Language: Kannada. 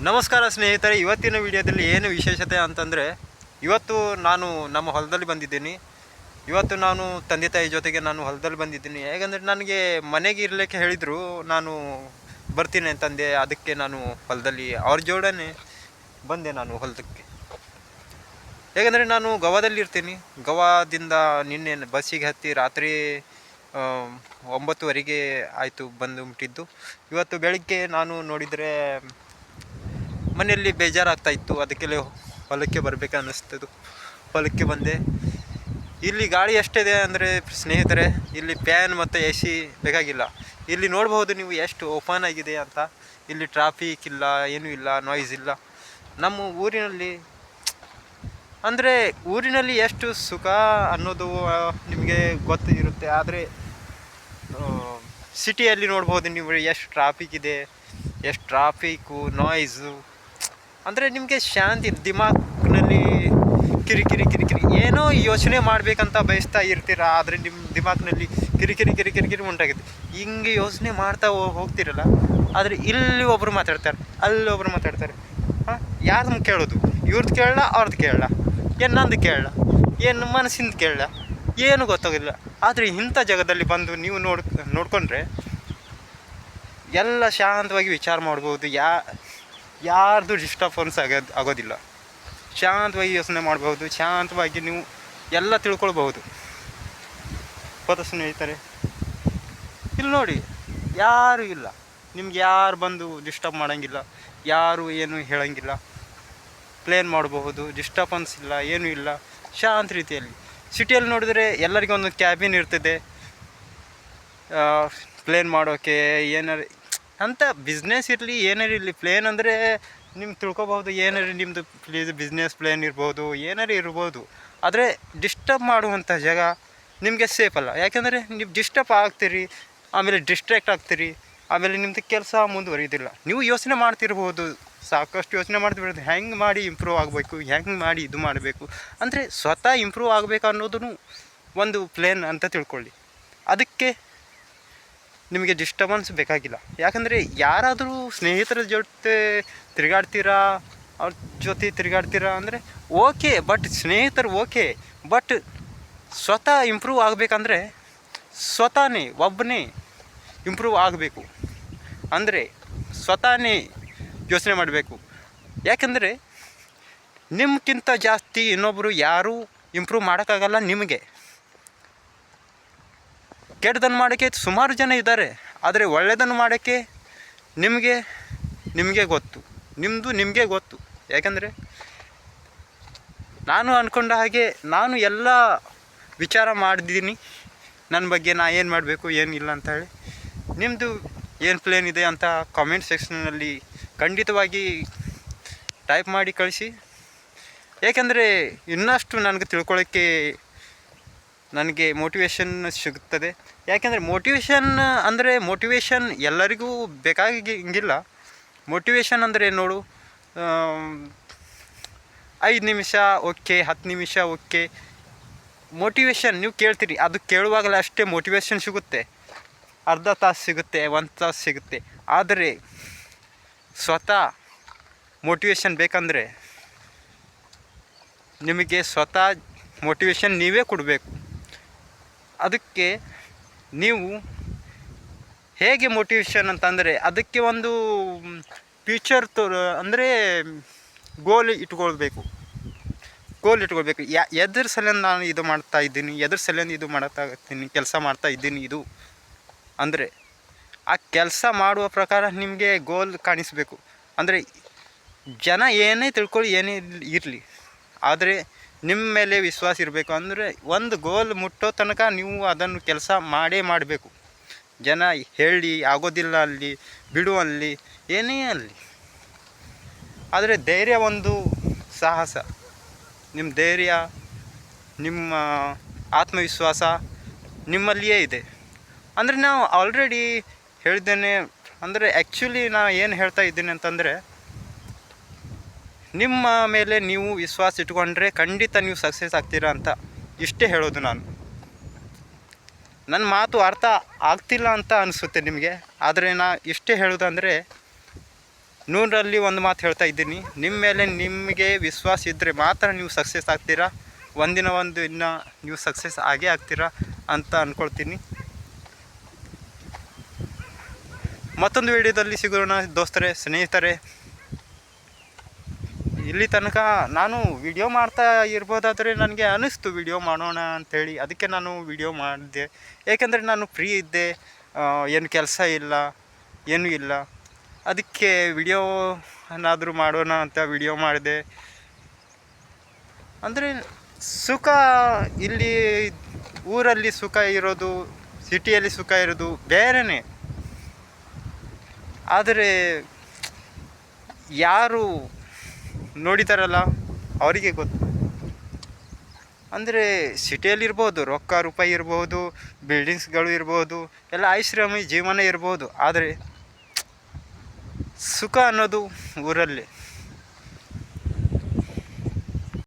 ನಮಸ್ಕಾರ ಸ್ನೇಹಿತರೆ, ಇವತ್ತಿನ ವಿಡಿಯೋದಲ್ಲಿ ಏನು ವಿಶೇಷತೆ ಅಂತಂದರೆ, ಇವತ್ತು ನಾನು ನಮ್ಮ ಹೊಲದಲ್ಲಿ ಬಂದಿದ್ದೀನಿ. ಇವತ್ತು ನಾನು ತಂದೆ ತಾಯಿ ಜೊತೆಗೆ ನಾನು ಹೊಲದಲ್ಲಿ ಬಂದಿದ್ದೀನಿ. ಹೇಗೆಂದರೆ ನನಗೆ ಮನೆಗೆ ಇರಲಿಕ್ಕೆ ಹೇಳಿದರು, ನಾನು ಬರ್ತೀನಿ ಅಂತಂದೆ. ಅದಕ್ಕೆ ನಾನು ಹೊಲದಲ್ಲಿ ಅವ್ರ ಜೋಡನೆ ಬಂದೆ ನಾನು ಹೊಲದಕ್ಕೆ. ಹೇಗೆಂದರೆ ನಾನು ಗೋವಾದಲ್ಲಿ ಇರ್ತೀನಿ. ಗೋವಾದಿಂದ ನಿನ್ನೆ ಬಸ್ಸಿಗೆ ಹತ್ತಿ ರಾತ್ರಿ 9:30 ಆಯಿತು ಬಂದು ಮುಟ್ಟಿದ್ದು. ಇವತ್ತು ಬೆಳಗ್ಗೆ ನಾನು ನೋಡಿದರೆ ಮನೆಯಲ್ಲಿ ಬೇಜಾರಾಗ್ತಾ ಇತ್ತು. ಅದಕ್ಕೆ ಹೊಲಕ್ಕೆ ಬರಬೇಕು ಅನ್ನಿಸ್ತದು. ಹೊಲಕ್ಕೆ ಬಂದೆ. ಇಲ್ಲಿ ಗಾಳಿ ಎಷ್ಟಿದೆ ಅಂದರೆ ಸ್ನೇಹಿತರೆ, ಇಲ್ಲಿ ಫ್ಯಾನ್ ಮತ್ತು ಎ ಸಿ ಬೇಕಾಗಿಲ್ಲ. ಇಲ್ಲಿ ನೋಡ್ಬೋದು ನೀವು ಎಷ್ಟು ಓಪನ್ ಆಗಿದೆ ಅಂತ. ಇಲ್ಲಿ ಟ್ರಾಫಿಕ್ ಇಲ್ಲ, ಏನೂ ಇಲ್ಲ, ನಾಯ್ಸ್ ಇಲ್ಲ. ನಮ್ಮ ಊರಿನಲ್ಲಿ ಅಂದರೆ ಊರಿನಲ್ಲಿ ಎಷ್ಟು ಸುಖ ಅನ್ನೋದು ನಿಮಗೆ ಗೊತ್ತು ಇರುತ್ತೆ. ಆದರೆ ಸಿಟಿಯಲ್ಲಿ ನೋಡ್ಬೋದು ನೀವು ಎಷ್ಟು ಟ್ರಾಫಿಕ್ ಇದೆ, ಎಷ್ಟು ಟ್ರಾಫಿಕ್ಕು, ನಾಯ್ಸು. ಅಂದರೆ ನಿಮಗೆ ಶಾಂತಿ, ದಿಮಾಕ್ನಲ್ಲಿ ಕಿರಿಕಿರಿ ಏನೋ ಯೋಚನೆ ಮಾಡಬೇಕಂತ ಬಯಸ್ತಾ ಇರ್ತೀರ. ಆದರೆ ನಿಮ್ಮ ದಿಮಾಕ್ನಲ್ಲಿ ಕಿರಿಕಿರಿ ಉಂಟಾಗಿದೆ. ಹಿಂಗೆ ಯೋಚನೆ ಮಾಡ್ತಾ ಹೋಗ್ತಿರಲ್ಲ. ಆದರೆ ಇಲ್ಲಿ ಒಬ್ಬರು ಮಾತಾಡ್ತಾರೆ, ಅಲ್ಲೊಬ್ಬರು ಮಾತಾಡ್ತಾರೆ. ಯಾರನ್ನ ಕೇಳೋದು? ಇವ್ರದ್ದು ಕೇಳಲ್ಲ, ಅವ್ರದ್ದು ಕೇಳಲ್ಲ, ಏನು ನಂದು ಕೇಳಲ್ಲ, ಏನು ಮನಸ್ಸಿಂದ ಕೇಳಲ್ಲ, ಏನು ಗೊತ್ತಾಗಿಲ್ಲ. ಆದರೆ ಇಂಥ ಜಾಗದಲ್ಲಿ ಬಂದು ನೀವು ನೋಡ್ಕೊಂಡ್ರೆ ಎಲ್ಲ ಶಾಂತವಾಗಿ ವಿಚಾರ ಮಾಡ್ಬೋದು. ಯಾರ್ದು ಡಿಸ್ಟರ್ಬೆನ್ಸ್ ಆಗೋದಿಲ್ಲ. ಶಾಂತವಾಗಿ ಯೋಚನೆ ಮಾಡ್ಬೋದು. ಶಾಂತವಾಗಿ ನೀವು ಎಲ್ಲ ತಿಳ್ಕೊಳ್ಬಹುದು. ಹೌದಾ ಸ್ನೇಹಿತರೆ? ಇಲ್ಲಿ ನೋಡಿ, ಯಾರೂ ಇಲ್ಲ. ನಿಮ್ಗೆ ಯಾರು ಬಂದು ಡಿಸ್ಟರ್ಬ್ ಮಾಡೋಂಗಿಲ್ಲ, ಯಾರು ಏನು ಹೇಳೋಂಗಿಲ್ಲ. ಪ್ಲೇನ್ ಮಾಡಬಹುದು, ಡಿಸ್ಟರ್ಬೆನ್ಸ್ ಇಲ್ಲ, ಏನೂ ಇಲ್ಲ, ಶಾಂತ ರೀತಿಯಲ್ಲಿ. ಸಿಟಿಯಲ್ಲಿ ನೋಡಿದರೆ ಎಲ್ಲರಿಗೂ ಒಂದು ಕ್ಯಾಬಿನ್ ಇರ್ತದೆ ಪ್ಲೇನ್ ಮಾಡೋಕ್ಕೆ. ಏನಾರು ಅಂತ ಬಿಸ್ನೆಸ್ ಇರಲಿ, ಏನಾರು ಇರಲಿ, ಪ್ಲೇನ್ ಅಂದರೆ ನಿಮ್ಗೆ ತಿಳ್ಕೊಬಹುದು. ಏನಾರು ನಿಮ್ಮದು ಬಿಸ್ನೆಸ್ ಪ್ಲೇನ್ ಇರ್ಬೋದು, ಏನಾರು ಇರ್ಬೋದು. ಆದರೆ ಡಿಸ್ಟರ್ಬ್ ಮಾಡುವಂಥ ಜಾಗ ನಿಮಗೆ ಸೇಫ್ ಅಲ್ಲ. ಯಾಕೆಂದರೆ ನೀವು ಡಿಸ್ಟರ್ಬ್ ಆಗ್ತೀರಿ, ಆಮೇಲೆ ಡಿಸ್ಟ್ರ್ಯಾಕ್ಟ್ ಆಗ್ತೀರಿ, ಆಮೇಲೆ ನಿಮ್ಮದು ಕೆಲಸ ಮುಂದುವರಿಯೋದಿಲ್ಲ. ನೀವು ಯೋಚನೆ ಮಾಡ್ತಿರ್ಬೋದು, ಸಾಕಷ್ಟು ಯೋಚನೆ ಮಾಡ್ತಿರ್ಬೋದು, ಹೆಂಗೆ ಮಾಡಿ ಇಂಪ್ರೂವ್ ಆಗಬೇಕು, ಹೆಂಗೆ ಮಾಡಿ ಇದು ಮಾಡಬೇಕು. ಅಂದರೆ ಸ್ವತಃ ಇಂಪ್ರೂವ್ ಆಗಬೇಕು ಅನ್ನೋದನ್ನು ಒಂದು ಪ್ಲೇನ್ ಅಂತ ತಿಳ್ಕೊಳ್ಳಿ. ಅದಕ್ಕೆ ನಿಮಗೆ ಡಿಸ್ಟರ್ಬೆನ್ಸ್ ಬೇಕಾಗಿಲ್ಲ. ಯಾಕಂದರೆ ಯಾರಾದರೂ ಸ್ನೇಹಿತರ ಜೊತೆ ತಿರುಗಾಡ್ತೀರಾ, ಅವ್ರ ಜೊತೆ ತಿರುಗಾಡ್ತೀರಾ ಅಂದರೆ ಓಕೆ, ಬಟ್ ಸ್ನೇಹಿತರು ಓಕೆ. ಬಟ್ ಸ್ವತಃ ಇಂಪ್ರೂವ್ ಆಗಬೇಕಂದ್ರೆ ಸ್ವತಃನೇ ಒಬ್ಬನೇ ಇಂಪ್ರೂವ್ ಆಗಬೇಕು. ಅಂದರೆ ಸ್ವತಃನೇ ಯೋಚನೆ ಮಾಡಬೇಕು. ಯಾಕೆಂದರೆ ನಿಮ್ಗಿಂತ ಜಾಸ್ತಿ ಇನ್ನೊಬ್ಬರು ಯಾರೂ ಇಂಪ್ರೂವ್ ಮಾಡೋಕ್ಕಾಗಲ್ಲ. ನಿಮಗೆ ಕೆಟ್ಟದನ್ನು ಮಾಡೋಕ್ಕೆ ಸುಮಾರು ಜನ ಇದ್ದಾರೆ, ಆದರೆ ಒಳ್ಳೆಯದನ್ನು ಮಾಡೋಕ್ಕೆ ನಿಮಗೆ ಗೊತ್ತು, ನಿಮಗೆ ಗೊತ್ತು. ಯಾಕಂದರೆ ನಾನು ಅಂದ್ಕೊಂಡ ಹಾಗೆ ನಾನು ಎಲ್ಲ ವಿಚಾರ ಮಾಡಿದ್ದೀನಿ ನನ್ನ ಬಗ್ಗೆ. ನಾನು ಏನು ಮಾಡಬೇಕು, ಏನಿಲ್ಲ ಅಂತ ಹೇಳಿ. ನಿಮ್ಮದು ಏನು ಪ್ಲೇನ್ ಇದೆ ಅಂತ ಕಾಮೆಂಟ್ ಸೆಕ್ಷನ್ನಲ್ಲಿ ಖಂಡಿತವಾಗಿ ಟೈಪ್ ಮಾಡಿ ಕಳಿಸಿ. ಏಕೆಂದರೆ ಇನ್ನಷ್ಟು ನನಗೆ ತಿಳ್ಕೊಳ್ಳೋಕ್ಕೆ ನನಗೆ ಮೋಟಿವೇಶನ್ ಸಿಗುತ್ತದೆ. ಯಾಕೆಂದರೆ ಮೋಟಿವೇಶನ್ ಎಲ್ಲರಿಗೂ ಬೇಕಾಗಿಲ್ಲ. ಮೋಟಿವೇಶನ್ ಅಂದರೆ ನೋಡು, 5 ನಿಮಿಷ ಓಕೆ, 10 ನಿಮಿಷ ಓಕೆ. ಮೋಟಿವೇಶನ್ ನೀವು ಕೇಳ್ತೀರಿ, ಅದು ಕೇಳುವಾಗಲೇ ಅಷ್ಟೇ ಮೋಟಿವೇಶನ್ ಸಿಗುತ್ತೆ. ಅರ್ಧ ತಾಸು ಸಿಗುತ್ತೆ, 1 ತಾಸು ಸಿಗುತ್ತೆ. ಆದರೆ ಸ್ವತಃ ಮೋಟಿವೇಶನ್ ಬೇಕಂದರೆ ನಿಮಗೆ ಸ್ವತಃ ಮೋಟಿವೇಶನ್ ನೀವೇ ಕೊಡಬೇಕು. ಅದಕ್ಕೆ ನೀವು ಹೇಗೆ ಮೋಟಿವೇಶನ್ ಅಂತಂದರೆ ಅದಕ್ಕೆ ಒಂದು ಫ್ಯೂಚರ್ ಅಂದರೆ ಗೋಲ್ ಇಟ್ಕೊಳ್ಬೇಕು. ಎದ್ರ ಸಲಿಂದ ನಾನು ಇದು ಮಾಡ್ತಾಯಿದ್ದೀನಿ, ಎದ್ರ ಸಲಿಂದ ಇದು ಕೆಲಸ ಮಾಡ್ತಾಯಿದ್ದೀನಿ ಇದು ಅಂದರೆ ಆ ಕೆಲಸ ಮಾಡುವ ಪ್ರಕಾರ ನಿಮಗೆ ಗೋಲ್ ಕಾಣಿಸಬೇಕು. ಅಂದರೆ ಜನ ಏನೇ ತಿಳ್ಕೊಳ್ಳಿ, ಏನೇ ಇರಲಿ, ಆದರೆ ನಿಮ್ಮ ಮೇಲೆ ವಿಶ್ವಾಸ ಇರಬೇಕು. ಅಂದರೆ ಒಂದು ಗೋಲ್ ಮುಟ್ಟೋ ತನಕ ನೀವು ಅದನ್ನು ಕೆಲಸ ಮಾಡಬೇಕು. ಜನ ಹೇಳಿ ಆಗೋದಿಲ್ಲ ಅಲ್ಲಿ, ಬಿಡುವಲ್ಲಿ, ಏನೇ ಅಲ್ಲಿ. ಆದರೆ ಧೈರ್ಯ, ಒಂದು ಸಾಹಸ, ನಿಮ್ಮ ಧೈರ್ಯ, ನಿಮ್ಮ ಆತ್ಮವಿಶ್ವಾಸ ನಿಮ್ಮಲ್ಲಿಯೇ ಇದೆ. ಅಂದರೆ ನಾವು ಆಲ್ರೆಡಿ ಹೇಳಿದ್ದೇನೆ. ಅಂದರೆ ಆ್ಯಕ್ಚುಲಿ ನಾನು ಏನು ಹೇಳ್ತಾ ಇದ್ದೀನಿ ಅಂತಂದರೆ, ನಿಮ್ಮ ಮೇಲೆ ನೀವು ವಿಶ್ವಾಸ ಇಟ್ಕೊಂಡ್ರೆ ಖಂಡಿತ ನೀವು ಸಕ್ಸಸ್ ಆಗ್ತೀರಾ ಅಂತ ಇಷ್ಟೇ ಹೇಳೋದು ನಾನು. ನನ್ನ ಮಾತು ಅರ್ಥ ಆಗ್ತಿಲ್ಲ ಅಂತ ಅನಿಸುತ್ತೆ ನಿಮಗೆ. ಆದರೆ ನಾ ಇಷ್ಟೇ ಹೇಳೋದಂದರೆ, 100ರಲ್ಲಿ ಒಂದು ಮಾತು ಹೇಳ್ತಾ ಇದ್ದೀನಿ, ನಿಮ್ಮ ಮೇಲೆ ನಿಮಗೆ ವಿಶ್ವಾಸ ಇದ್ದರೆ ಮಾತ್ರ ನೀವು ಸಕ್ಸಸ್ ಆಗ್ತೀರಾ. ಒಂದಿನ ನೀವು ಸಕ್ಸಸ್ ಆಗೇ ಆಗ್ತೀರಾ ಅಂತ ಅಂದ್ಕೊಳ್ತೀನಿ. ಮತ್ತೊಂದು ವಿಡಿಯೋದಲ್ಲಿ ಸಿಗೋಣ ದೋಸ್ತರೇ, ಸ್ನೇಹಿತರೆ. ಇಲ್ಲಿ ತನಕ ನಾನು ವಿಡಿಯೋ ಮಾಡ್ತಾ ಇರ್ಬೋದಾದರೆ ನನಗೆ ಅನ್ನಿಸ್ತು ವಿಡಿಯೋ ಮಾಡೋಣ ಅಂಥೇಳಿ, ಅದಕ್ಕೆ ನಾನು ವಿಡಿಯೋ ಮಾಡಿದೆ. ಏಕೆಂದರೆ ನಾನು ಫ್ರೀ ಇದ್ದೆ, ಏನು ಕೆಲಸ ಇಲ್ಲ, ಏನೂ ಇಲ್ಲ. ಅದಕ್ಕೆ ವಿಡಿಯೋ ಏನಾದರೂ ಮಾಡೋಣ ಅಂತ ವಿಡಿಯೋ ಮಾಡಿದೆ. ಅಂದರೆ ಸುಖ ಇಲ್ಲಿ ಊರಲ್ಲಿ ಸುಖ ಇರೋದು, ಸಿಟಿಯಲ್ಲಿ ಸುಖ ಇರೋದು ಬೇರೆಯೇ. ಆದರೆ ಯಾರು ನೋಡಿದಾರಲ್ಲ ಅವರಿಗೆ ಗೊತ್ತು. ಅಂದರೆ ಸಿಟಿಯಲ್ಲಿರ್ಬೋದು, ರೊಕ್ಕ ರೂಪಾಯಿ ಇರ್ಬೋದು, ಬಿಲ್ಡಿಂಗ್ಸ್ಗಳು ಇರ್ಬೋದು, ಎಲ್ಲ ಐಷಾರಾಮಿ ಜೀವನ ಇರ್ಬೋದು. ಆದರೆ ಸುಖ ಅನ್ನೋದು ಊರಲ್ಲಿ.